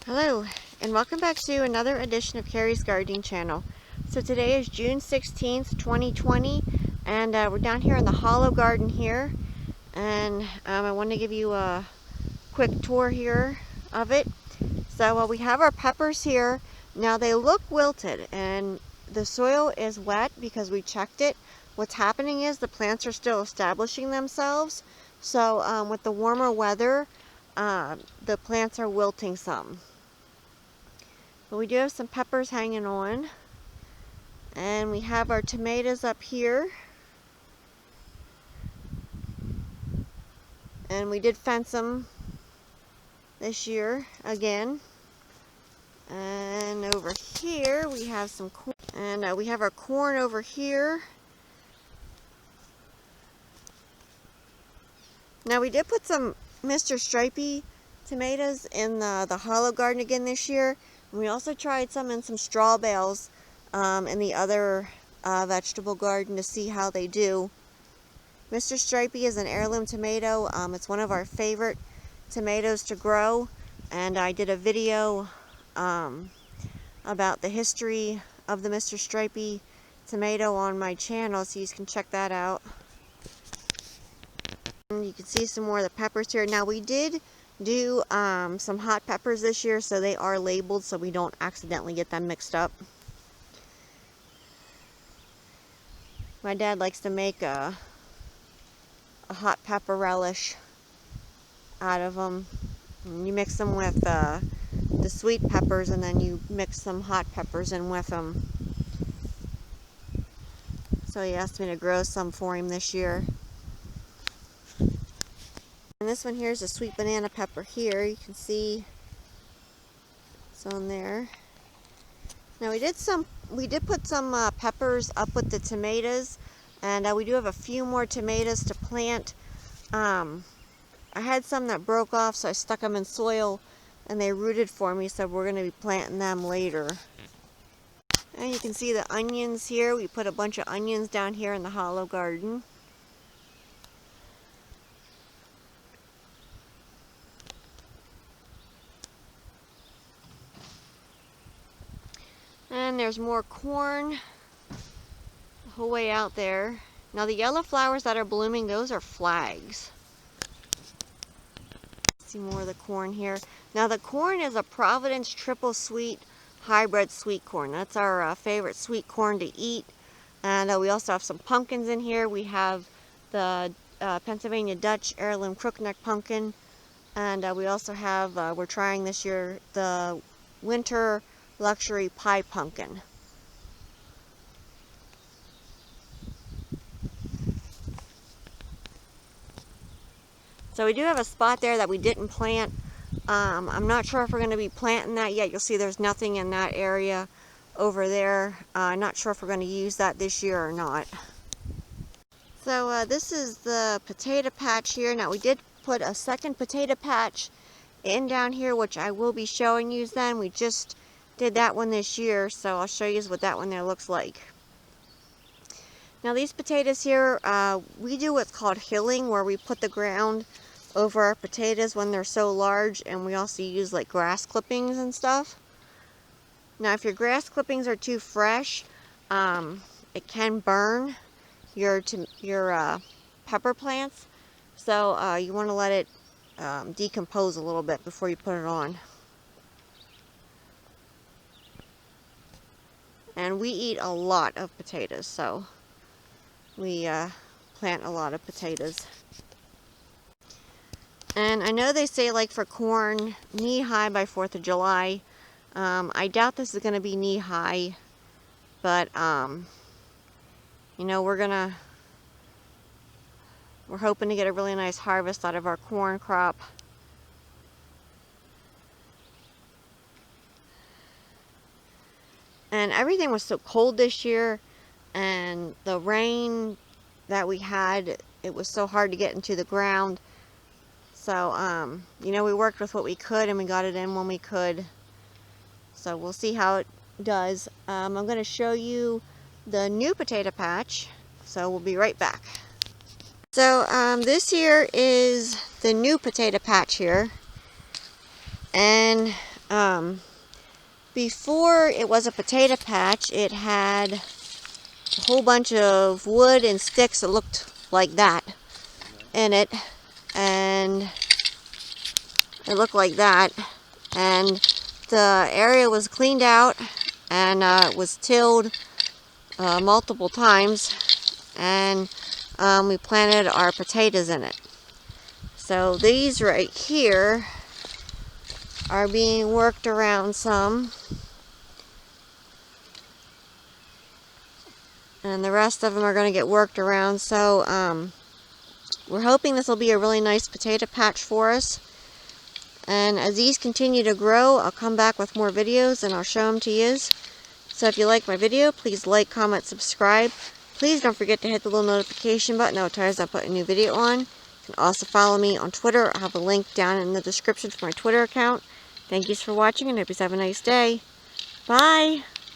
Hello, and welcome back to another edition of Carrie's Gardening Channel. So today is June 16th, 2020, and we're down here in the Hollow Garden here, and I want to give you a quick tour here of it. So we have our peppers here. Now they look wilted, and the soil is wet because we checked it. What's happening is the plants are still establishing themselves, so with the warmer weather, the plants are wilting some. But we do have some peppers hanging on, and we have our tomatoes up here, and we did fence them this year again. And over here we have some corn, and we have our corn over here. Now we did put some Mr. Stripey tomatoes in the Hollow Garden again this year. And we also tried some in some straw bales in the other vegetable garden to see how they do. Mr. Stripey is an heirloom tomato. It's one of our favorite tomatoes to grow, and I did a video about the history of the Mr. Stripey tomato on my channel, so you can check that out. And you can see some more of the peppers here. Now we did do some hot peppers this year, so they are labeled so we don't accidentally get them mixed up. My dad likes to make a hot pepper relish out of them. And you mix them with the sweet peppers, and then you mix some hot peppers in with them. So he asked me to grow some for him this year. And this one here is a sweet banana pepper here. You can see it's on there. Now we did put some peppers up with the tomatoes, and we do have a few more tomatoes to plant. I had some that broke off, so I stuck them in soil and they rooted for me, so we're going to be planting them later. And you can see the onions here. We put a bunch of onions down here in the Hollow Garden. And there's more corn the whole way out there. Now the yellow flowers that are blooming, those are flags. See more of the corn here. Now the corn is a Providence Triple Sweet hybrid sweet corn. That's our favorite sweet corn to eat. And we also have some pumpkins in here. We have the Pennsylvania Dutch Heirloom Crookneck Pumpkin. And we also have, we're trying this year, the Winter Luxury Pie Pumpkin. So we do have a spot there that we didn't plant. I'm not sure if we're going to be planting that yet. You'll see there's nothing in that area over there. I'm not sure if we're going to use that this year or not. So this is the potato patch here. Now we did put a second potato patch in down here, which I will be showing you then. We just did that one this year, so I'll show you what that one there looks like. Now these potatoes here, we do what's called hilling, where we put the ground over our potatoes when they're so large, and we also use like grass clippings and stuff. Now if your grass clippings are too fresh, it can burn your pepper plants, so you want to let it decompose a little bit before you put it on. And we eat a lot of potatoes, so we plant a lot of potatoes. And I know they say, like, for corn, knee-high by 4th of July. I doubt this is going to be knee-high, but you know, we're hoping to get a really nice harvest out of our corn crop. And everything was so cold this year, and the rain that we had, it was so hard to get into the ground. So, you know, we worked with what we could, and we got it in when we could. So we'll see how it does. I'm going to show you the new potato patch, so we'll be right back. So this here is the new potato patch here. And Before it was a potato patch, it had a whole bunch of wood and sticks that looked like that in it, and it looked like that, and the area was cleaned out, and it was tilled multiple times, and we planted our potatoes in it. So these right here are being worked around some, and the rest of them are going to get worked around. So we're hoping this will be a really nice potato patch for us. And as these continue to grow, I'll come back with more videos and I'll show them to you. So if you like my video, please like, comment, subscribe. Please don't forget to hit the little notification button notifies I put a new video on. You can also follow me on Twitter. I'll have a link down in the description for my Twitter account. Thank you for watching, and hope you have a nice day. Bye!